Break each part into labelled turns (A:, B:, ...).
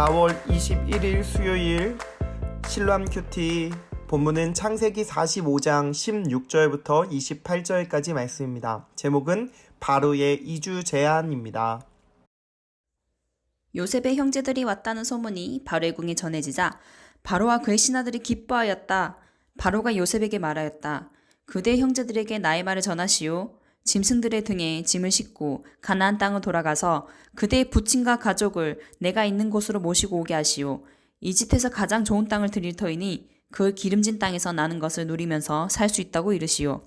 A: 4월 21일 수요일 실로암 큐티 본문은 창세기 45장 16절부터 28절까지 말씀입니다. 제목은 바로의 이주 제안입니다.
B: 요셉의 형제들이 왔다는 소문이 바로의 궁에 전해지자 바로와 그의 신하들이 기뻐하였다. 바로가 요셉에게 말하였다. 그대의 형제들에게 나의 말을 전하시오. 짐승들의 등에 짐을 싣고 가나안 땅으로 돌아가서 그대의 부친과 가족을 내가 있는 곳으로 모시고 오게 하시오. 이집트에서 가장 좋은 땅을 드릴 터이니 그 기름진 땅에서 나는 것을 누리면서 살 수 있다고 이르시오.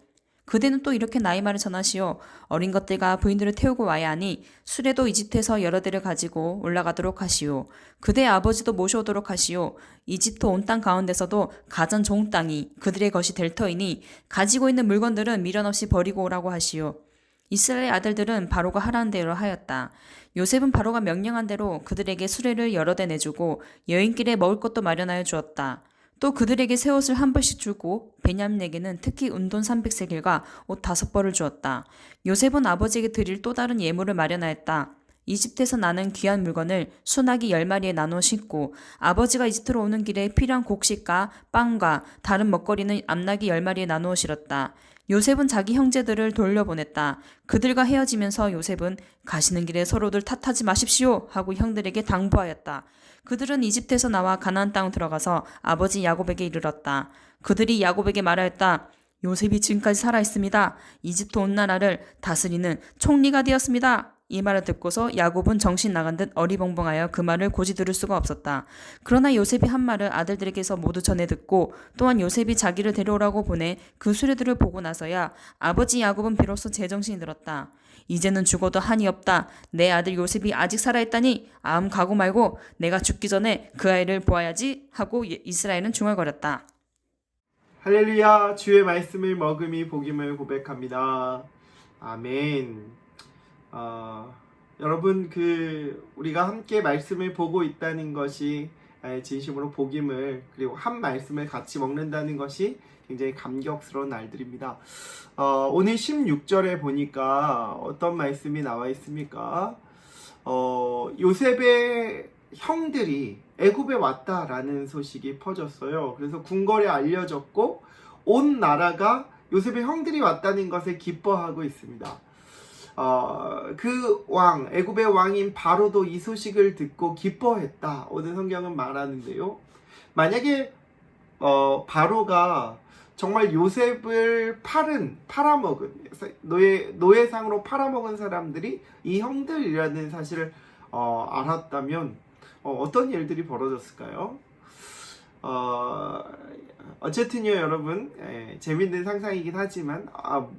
B: 그대는 또 이렇게 나의 말을 전하시오. 어린 것들과 부인들을 태우고 와야 하니 수레도 이집트에서 여러 대를 가지고 올라가도록 하시오. 그대의 아버지도 모셔오도록 하시오. 이집트 온 땅 가운데서도 가장 좋은 땅이 그들의 것이 될 터이니 가지고 있는 물건들은 미련 없이 버리고 오라고 하시오. 이스라엘 아들들은 바로가 하라는 대로 하였다. 요셉은 바로가 명령한 대로 그들에게 수레를 여러 대 내주고 여행길에 먹을 것도 마련하여 주었다. 또 그들에게 새 옷을 한 벌씩 주고 베냐민에게는 특히 은돈 300세겔과 옷 5벌을 주었다. 요셉은 아버지에게 드릴 또 다른 예물을 마련하였다. 이집트에서 나는 귀한 물건을 소나기 10마리에 나눠 싣고 아버지가 이집트로 오는 길에 필요한 곡식과 빵과 다른 먹거리는 암나귀 10마리에 나누어 실었다. 요셉은 자기 형제들을 돌려보냈다. 그들과 헤어지면서 요셉은 가시는 길에 서로들 탓하지 마십시오 하고 형들에게 당부하였다. 그들은 이집트에서 나와 가나안 땅으로 들어가서 아버지 야곱에게 이르렀다. 그들이 야곱에게 말하였다. 요셉이 지금까지 살아있습니다. 이집트 온 나라를 다스리는 총리가 되었습니다. 이 말을 듣고서 야곱은 정신 나간 듯 어리벙벙하여 그 말을 고지 들을 수가 없었다. 그러나 요셉이 한 말을 아들들에게서 모두 전해 듣고 또한 요셉이 자기를 데려오라고 보내 그 수레들을 보고 나서야 아버지 야곱은 비로소 제정신이 들었다. 이제는 죽어도 한이 없다. 내 아들 요셉이 아직 살아있다니 아무 가고 말고 내가 죽기 전에 그 아이를 보아야지 하고 이스라엘은 중얼거렸다.
A: 할렐루야. 주의 말씀을 먹음이 복임을 고백합니다. 아멘. 여러분 우리가 함께 말씀을 보고 있다는 것이 진심으로 복임을 그리고 한 말씀을 같이 먹는다는 것이 굉장히 감격스러운 날들입니다. 오늘 16절에 보니까 어떤 말씀이 나와 있습니까? 요셉의 형들이 애굽에 왔다라는 소식이 퍼졌어요. 그래서 궁궐에 알려졌고 온 나라가 요셉의 형들이 왔다는 것에 기뻐하고 있습니다. 그 왕, 애굽의 왕인 바로도 이 소식을 듣고 기뻐했다. 오늘 성경은 말하는데요. 만약에 바로가 정말 요셉을 팔아먹은 노예상으로 팔아먹은 사람들이 이 형들이라는 사실을 알았다면 어떤 일들이 벌어졌을까요? 어쨌든요 여러분, 재밌는 상상이긴 하지만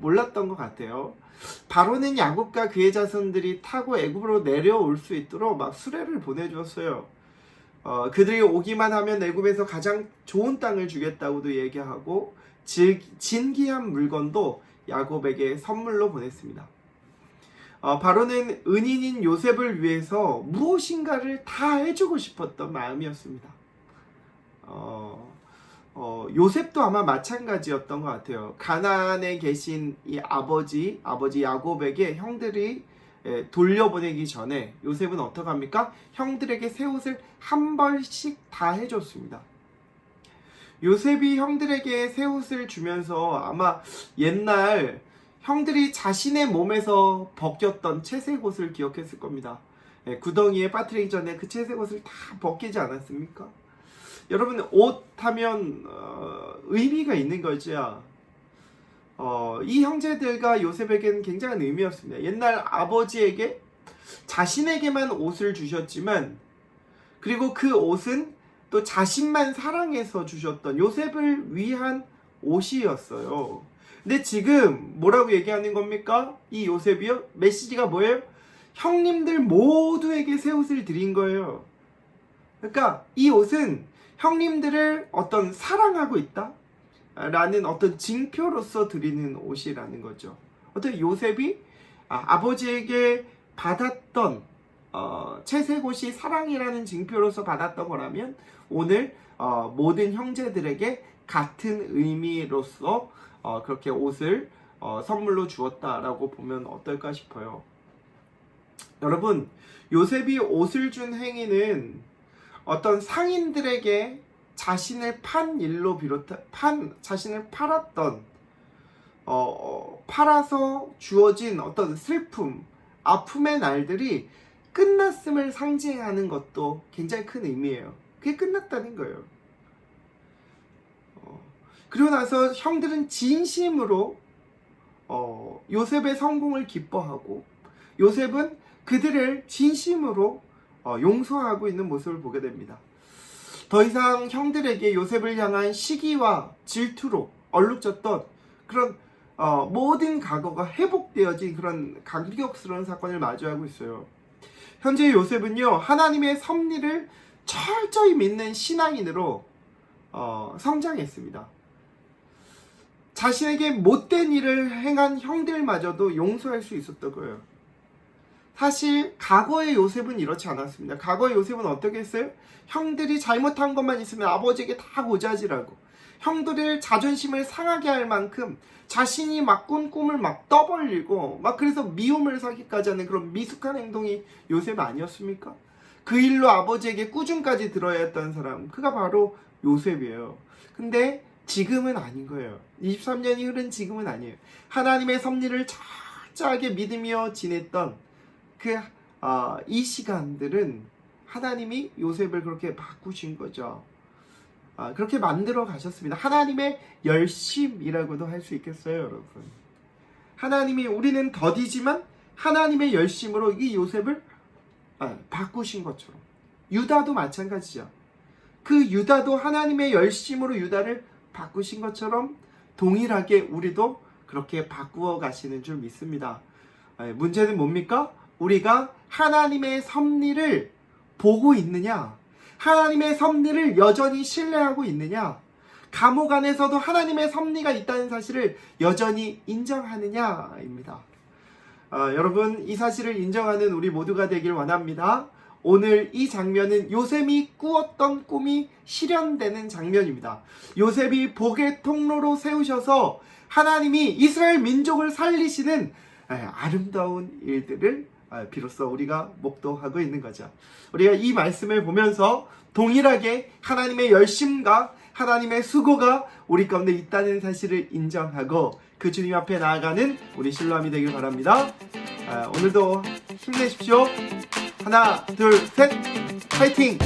A: 몰랐던 것 같아요. 바로는 야곱과 그의 자손들이 타고 애굽으로 내려올 수 있도록 막 수레를 보내주었어요. 그들이 오기만 하면 애굽에서 가장 좋은 땅을 주겠다고도 얘기하고 진귀한 물건도 야곱에게 선물로 보냈습니다. 바로는 은인인 요셉을 위해서 무엇인가를 다 해주고 싶었던 마음이었습니다. 요셉도 아마 마찬가지였던 것 같아요. 가나안에 계신 이 아버지 야곱에게 형들이 돌려보내기 전에 요셉은 어떻게 합니까? 형들에게 새 옷을 한 벌씩 다 해줬습니다. 요셉이 형들에게 새 옷을 주면서 아마 옛날 형들이 자신의 몸에서 벗겼던 채색 옷을 기억했을 겁니다. 구덩이에 빠뜨리기 전에 그 채색 옷을 다 벗기지 않았습니까? 여러분, 옷 하면 의미가 있는 거죠. 이 형제들과 요셉에게는 굉장한 의미였습니다. 옛날 아버지에게 자신에게만 옷을 주셨지만 그리고 그 옷은 또 자신만 사랑해서 주셨던 요셉을 위한 옷이었어요. 근데 지금 뭐라고 얘기하는 겁니까? 이 요셉이요? 메시지가 뭐예요? 형님들 모두에게 새 옷을 드린 거예요. 그러니까 이 옷은 형님들을 어떤 사랑하고 있다 라는 어떤 징표로서 드리는 옷이라는 거죠. 어떤 요셉이 아버지에게 받았던 채색 옷이 사랑이라는 징표로서 받았던 거라면 오늘 모든 형제들에게 같은 의미로서 그렇게 옷을 선물로 주었다라고 보면 어떨까 싶어요. 여러분, 요셉이 옷을 준 행위는 어떤 상인들에게 자신을 판 일로 자신을 팔았던 팔아서 주어진 어떤 슬픔, 아픔의 날들이 끝났음을 상징하는 것도 굉장히 큰 의미예요. 그게 끝났다는 거예요. 그리고 나서 형들은 진심으로 요셉의 성공을 기뻐하고 요셉은 그들을 진심으로 용서하고 있는 모습을 보게 됩니다. 더 이상 형들에게 요셉을 향한 시기와 질투로 얼룩졌던 그런 모든 과거가 회복되어진 그런 감격스러운 사건을 마주하고 있어요. 현재 요셉은요, 하나님의 섭리를 철저히 믿는 신앙인으로 성장했습니다. 자신에게 못된 일을 행한 형들마저도 용서할 수 있었던 거예요. 사실 과거의 요셉은 이렇지 않았습니다. 과거의 요셉은 어떻게 했어요? 형들이 잘못한 것만 있으면 아버지에게 다 고자질하고 형들의 자존심을 상하게 할 만큼 자신이 막 꾼 꿈을 막 떠벌리고 막 그래서 미움을 사기까지 하는 그런 미숙한 행동이 요셉 아니었습니까? 그 일로 아버지에게 꾸중까지 들어야 했던 사람, 그가 바로 요셉이에요. 근데 지금은 아닌 거예요. 23년이 흐른 지금은 아니에요. 하나님의 섭리를 철저하게 믿으며 지냈던 이 시간들은 하나님이 요셉을 그렇게 바꾸신 거죠. 그렇게 만들어 가셨습니다. 하나님의 열심이라고도 할 수 있겠어요, 여러분. 하나님이, 우리는 더디지만 하나님의 열심으로 이 요셉을 바꾸신 것처럼, 유다도 마찬가지죠. 그 유다도 하나님의 열심으로 유다를 바꾸신 것처럼 동일하게 우리도 그렇게 바꾸어 가시는 줄 믿습니다. 문제는 뭡니까? 우리가 하나님의 섭리를 보고 있느냐? 하나님의 섭리를 여전히 신뢰하고 있느냐? 감옥 안에서도 하나님의 섭리가 있다는 사실을 여전히 인정하느냐입니다. 여러분, 이 사실을 인정하는 우리 모두가 되길 원합니다. 오늘 이 장면은 요셉이 꾸었던 꿈이 실현되는 장면입니다. 요셉이 복의 통로로 세우셔서 하나님이 이스라엘 민족을 살리시는 아름다운 일들을 비로소 우리가 목도하고 있는 거죠. 우리가 이 말씀을 보면서 동일하게 하나님의 열심과 하나님의 수고가 우리 가운데 있다는 사실을 인정하고 그 주님 앞에 나아가는 우리 신랑이 되길 바랍니다. 오늘도 힘내십시오. 하나, 둘, 셋, 파이팅!